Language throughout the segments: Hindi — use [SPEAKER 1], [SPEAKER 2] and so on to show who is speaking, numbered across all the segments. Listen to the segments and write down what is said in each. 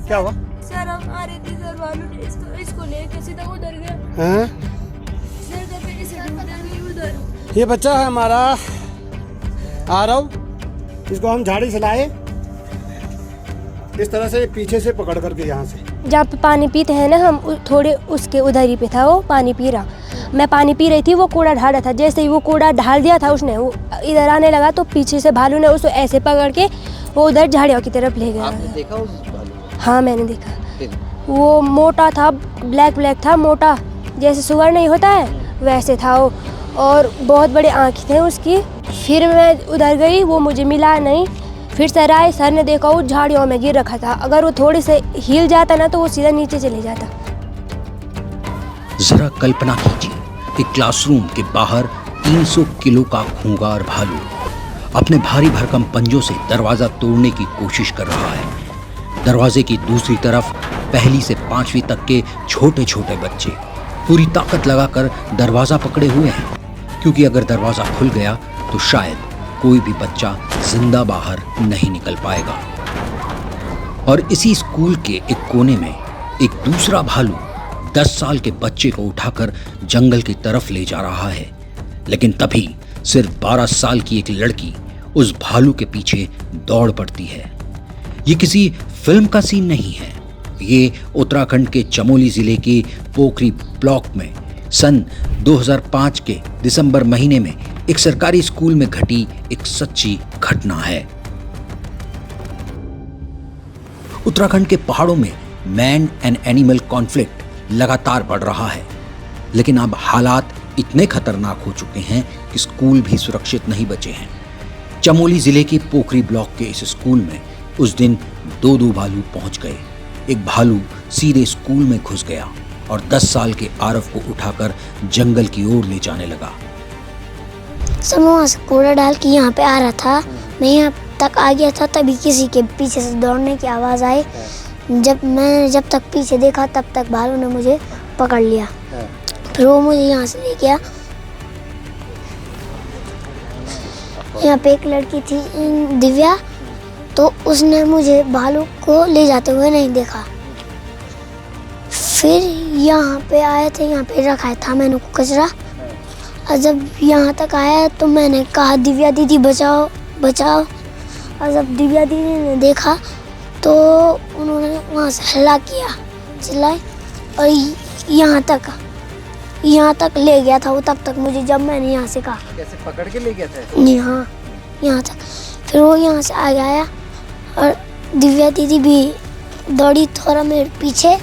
[SPEAKER 1] क्या हुआ?
[SPEAKER 2] सर हम आ रहे थे सर, भालू ने इसको लेके सीधा उधर गया
[SPEAKER 1] हैं?
[SPEAKER 2] सर, जब मैं इसे ढूंढने गई उधर।
[SPEAKER 1] ये बच्चा है हमारा आरव, इसको हम झाड़ी से लाए इस तरह से पीछे से पकड़ करके यहाँ से।
[SPEAKER 3] जहाँ पे पानी पीते हैं ना हम, थोड़े उसके उधर ही पे था वो पानी पी रहा। मैं पानी पी रही थी, वो कूड़ा ढाल रहा था। जैसे ही वो कूड़ा ढाल दिया था उसने, वो इधर आने लगा तो पीछे से भालू ने उसको ऐसे पकड़ के वो उधर झाड़ियों की तरफ ले गया।
[SPEAKER 4] आपने देखा उस भालू को?
[SPEAKER 3] हाँ मैंने देखा।
[SPEAKER 4] फिर?
[SPEAKER 3] वो मोटा था, ब्लैक था, मोटा जैसे सुअर नहीं होता है वैसे था वो, और बहुत बड़े आँखें थे उसकी। फिर मैं उधर गई, वो मुझे मिला नहीं। फिर सर आए, सर ने देखा वो झाड़ियों में गिर रखा था। अगर वो थोड़ी से हिल जाता ना तो वो सीधा नीचे चले जाता।
[SPEAKER 5] जरा कल्पना कीजिए कि क्लासरूम के बाहर 300 किलो का खूंखार भालू अपने भारी भरकम पंजों से दरवाजा तोड़ने की कोशिश कर रहा है। दरवाजे की दूसरी तरफ पहली से 5वीं तक के छोटे छोटे बच्चे पूरी ताकत लगाकर दरवाजा पकड़े हुए हैं, क्योंकि अगर दरवाजा खुल गया तो शायद कोई भी बच्चा जिंदा बाहर नहीं निकल पाएगा। और इसी स्कूल के एक कोने में एक दूसरा भालू 10 साल के बच्चे को उठाकर जंगल की तरफ ले जा रहा है। लेकिन तभी सिर्फ 12 साल की एक लड़की उस भालू के पीछे दौड़ पड़ती है। ये किसी फिल्म का सीन नहीं है, ये उत्तराखंड के चमोली जिले के पोखरी ब्लॉक में सन 2005 के दिसंबर महीने में एक सरकारी स्कूल में घटी एक सच्ची घटना है। उत्तराखंड के पहाड़ों में मैन एंड एनिमल कॉन्फ्लिक्ट लगातार बढ़ रहा है, लेकिन अब हालात इतने खतरनाक हो चुके हैं कि स्कूल भी सुरक्षित नहीं बचे हैं। चमोली जिले के पोखरी ब्लॉक के इस स्कूल में उस दिन दो भालू पहुंच गए। एक भालू सीधे स्कूल में घुस गया और 10 साल के आरव को उठाकर जंगल की ओर ले जाने लगा।
[SPEAKER 6] समूह से कूड़ा डाल के यहाँ पे आ रहा था, मैं यहाँ तक आ गया था, तभी किसी के पीछे से दौड़ने की आवाज़ आई। जब तक पीछे देखा तब तक भालू ने मुझे पकड़ लिया। फिर वो मुझे यहाँ से ले गया। यहाँ पे एक लड़की थी दिव्या, तो उसने मुझे भालू को ले जाते हुए नहीं देखा। फिर यहाँ पे आए थे, यहाँ पे रखा था मैंने कचरा, और जब यहाँ तक आया तो मैंने कहा दिव्या दीदी बचाओ बचाओ। और जब दिव्या दीदी ने देखा तो उन्होंने वहाँ से हल्ला किया, चिल्लाए, और यहाँ तक ले गया था वो। तब तक मुझे, जब मैंने यहाँ से कहा,
[SPEAKER 4] कैसे पकड़ के ले गया था?
[SPEAKER 6] नहीं, हाँ यहाँ तक। फिर वो यहाँ से आगे आया और दिव्या दीदी भी दौड़ी थोड़ा मेरे पीछे,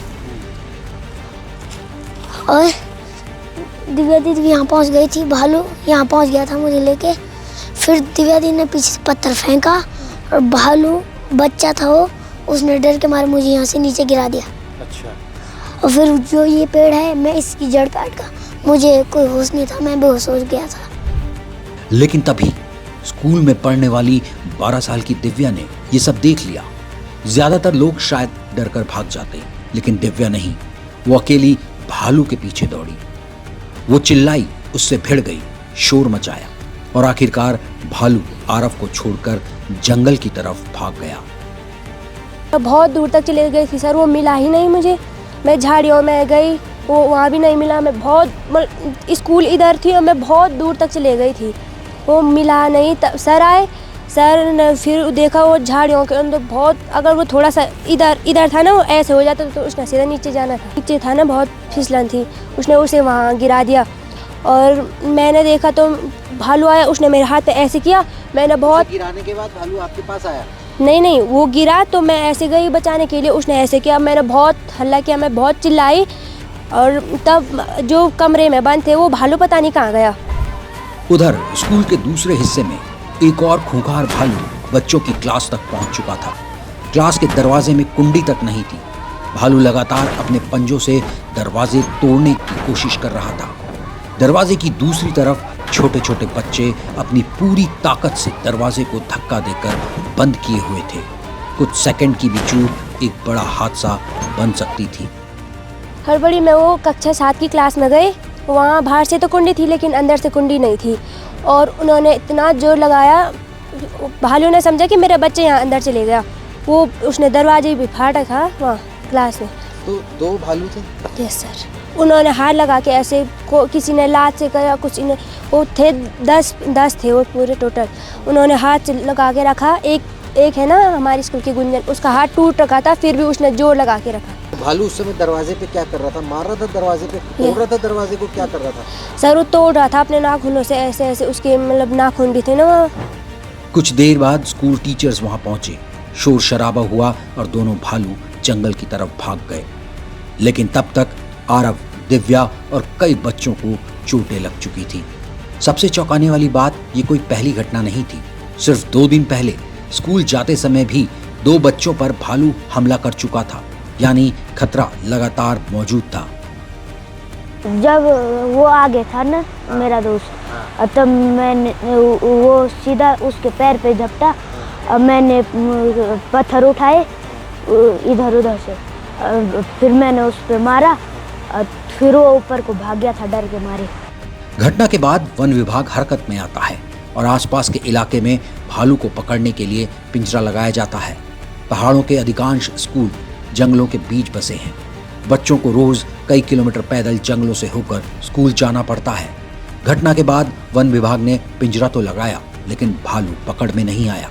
[SPEAKER 6] और दिव्या दीदी भी यहाँ पहुँच गई थी। भालू यहाँ पहुँच गया था मुझे लेके। फिर दिव्या दीदी ने पीछे से पत्थर फेंका और भालू बच्चा था वो, उसने डर के मारे मुझे यहाँ से नीचे गिरा दिया।
[SPEAKER 1] अच्छा।
[SPEAKER 6] और फिर जो ये पेड़ है, मैं इसकी जड़ काट का, मुझे कोई होश नहीं था, मैं बेहोश हो गया था।
[SPEAKER 5] लेकिन तभी स्कूल में पढ़ने वाली 12 साल की दिव्या ने ये सब देख लिया। ज्यादातर लोग शायद डरकर भाग जाते, लेकिन दिव्या नहीं, वो अकेली भालू के पीछे दौड़ी। वो चिल्लाई, उससे भिड़ गई, शोर मचाया, और आखिरकार भालू आरव को छोड़कर जंगल की तरफ भाग गया।
[SPEAKER 3] बहुत दूर तक चले गई थी सर, वो मिला ही नहीं मुझे। मैं झाड़ियों में गई, वो वहाँ भी नहीं मिला। मैं बहुत स्कूल इधर थी और मैं बहुत दूर तक चले गई थी, वो मिला नहीं। तब सर आए, सर ने फिर देखा वो झाड़ियों के अंदर बहुत, अगर वो थोड़ा सा इधर था ना, वो ऐसे हो जाता तो उसने सीधा नीचे जाना था। नीचे था ना, बहुत फिसलन थी, उसने उसे वहाँ गिरा दिया। और मैंने देखा तो भालू आया, उसने मेरे हाथ पे ऐसे किया। मैंने बहुत,
[SPEAKER 4] गिराने के बाद भालू आपके पास आया?
[SPEAKER 3] नहीं, वो गिरा तो मैं ऐसे गई बचाने के लिए, उसने ऐसे किया। मैंने बहुत हल्ला किया, मैं बहुत चिल्लाई, और तब जो कमरे में बंद थे वो भालू पता नहीं कहाँ गया।
[SPEAKER 5] उधर स्कूल के दूसरे हिस्से में एक और खूंखार भालू बच्चों की क्लास तक पहुंच चुका था। क्लास के दरवाजे में कुंडी तक नहीं थी। भालू लगातार अपने पंजों से दरवाजे तोड़ने की कोशिश कर रहा था। दरवाजे की दूसरी तरफ छोटे छोटे बच्चे अपनी पूरी ताकत से दरवाजे को धक्का देकर बंद किए हुए थे। कुछ सेकंड की भी चूक एक बड़ा हादसा बन सकती थी।
[SPEAKER 3] हड़बड़ी में वो कक्षा 7 की क्लास में गए। वहाँ बाहर से तो कुंडी थी, लेकिन अंदर से कुंडी नहीं थी, और उन्होंने इतना जोर लगाया, भालू ने समझा कि मेरा बच्चा यहाँ अंदर चले गया, वो उसने दरवाजे भी फाड़ा था वहाँ क्लास में।
[SPEAKER 4] तो 2 भालू थे?
[SPEAKER 3] Yes sir. उन्होंने हाथ लगा के ऐसे किसी ने लात से करा, कुछ ने वो थे 10 थे वो पूरे टोटल। उन्होंने हाथ लगा के रखा। एक है ना हमारी स्कूल की गुंजन, उसका हाथ टूट रखा था, फिर भी उसने जोर लगा के रखा।
[SPEAKER 4] भालू उस समय दरवाजे पे क्या कर रहा था? मार रहा था दरवाजे पे? तोड़ रहा था दरवाजे को? क्या कर रहा था?
[SPEAKER 3] सर वो तोड़ रहा था अपने नाखूनों से, ऐसे ऐसे उसके मतलब नाखून भी थे ना वहाँ।
[SPEAKER 5] कुछ देर बाद स्कूल टीचर्स वहां पहुंचे। शोर शराबा हुआ और दोनों भालू जंगल की तरफ भाग गए। लेकिन तब तक आरव, दिव्या और कई बच्चों को चोटें लग चुकी थी। सबसे चौंकाने वाली बात, ये कोई पहली घटना नहीं थी। सिर्फ 2 दिन पहले स्कूल जाते समय भी 2 बच्चों पर भालू हमला कर चुका था, यानी खतरा लगातार मौजूद था।
[SPEAKER 6] जब वो आगे था ना मेरा दोस्त, तब मैंने वो सीधा उसके पैर पे झपटा। मैंने पत्थर उठाए इधर उधर से, फिर मैंने उस पे मारा, फिर वो ऊपर को भाग गया था डर के मारे।
[SPEAKER 5] घटना के बाद वन विभाग हरकत में आता है और आसपास के इलाके में भालू को पकड़ने के लिए पिंजरा लगाया जाता है। पहाड़ों के अधिकांश स्कूल जंगलों के बीच बसे हैं। बच्चों को रोज कई किलोमीटर पैदल जंगलों से होकर स्कूल जाना पड़ता है। घटना के बाद वन विभाग ने पिंजरा तो लगाया, लेकिन भालू पकड़ में नहीं आया।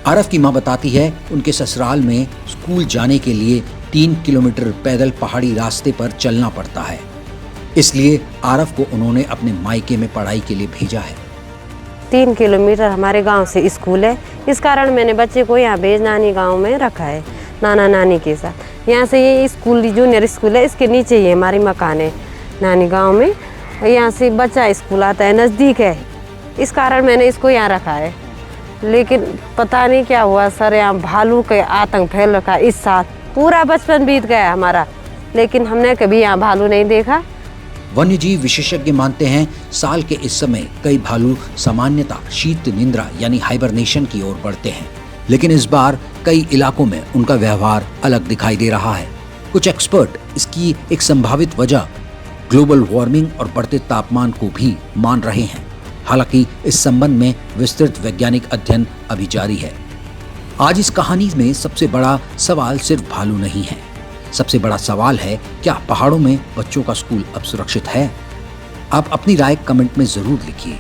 [SPEAKER 5] आरव की मां बताती है, उनके ससुराल में स्कूल जाने के लिए 3 किलोमीटर पैदल पहाड़ी रास्ते पर चलना पड़ता है। इसलिए आरव को उन्होंने अपने मायके में पढ़ाई के लिए भेजा है।
[SPEAKER 7] 3 किलोमीटर हमारे गांव से स्कूल है, इस कारण मैंने बच्चे को यहाँ भेज नानी गांव में रखा है, नाना नानी के साथ। यहाँ से ये स्कूल जूनियर स्कूल है, इसके नीचे ही हमारी मकान है नानी गांव में। यहाँ से बच्चा स्कूल आता है, नज़दीक है, इस कारण मैंने इसको यहाँ रखा है। लेकिन पता नहीं क्या हुआ सर, यहाँ भालू के आतंक फैल रखा है। इस साथ पूरा बचपन बीत गया हमारा, लेकिन हमने कभी यहाँ भालू नहीं देखा।
[SPEAKER 5] वन्यजीव विशेषज्ञ मानते हैं, साल के इस समय कई भालू सामान्यतः शीत निद्रा यानी हाइबरनेशन की ओर बढ़ते हैं, लेकिन इस बार कई इलाकों में उनका व्यवहार अलग दिखाई दे रहा है। कुछ एक्सपर्ट इसकी एक संभावित वजह ग्लोबल वार्मिंग और बढ़ते तापमान को भी मान रहे हैं। हालांकि इस संबंध में विस्तृत वैज्ञानिक अध्ययन अभी जारी है। आज इस कहानी में सबसे बड़ा सवाल सिर्फ भालू नहीं है। सबसे बड़ा सवाल है, क्या पहाड़ों में बच्चों का स्कूल अब सुरक्षित है? आप अपनी राय कमेंट में जरूर लिखिए।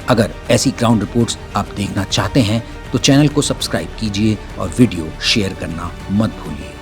[SPEAKER 5] अगर ऐसी ग्राउंड रिपोर्ट्स आप देखना चाहते हैं तो चैनल को सब्सक्राइब कीजिए और वीडियो शेयर करना मत भूलिए।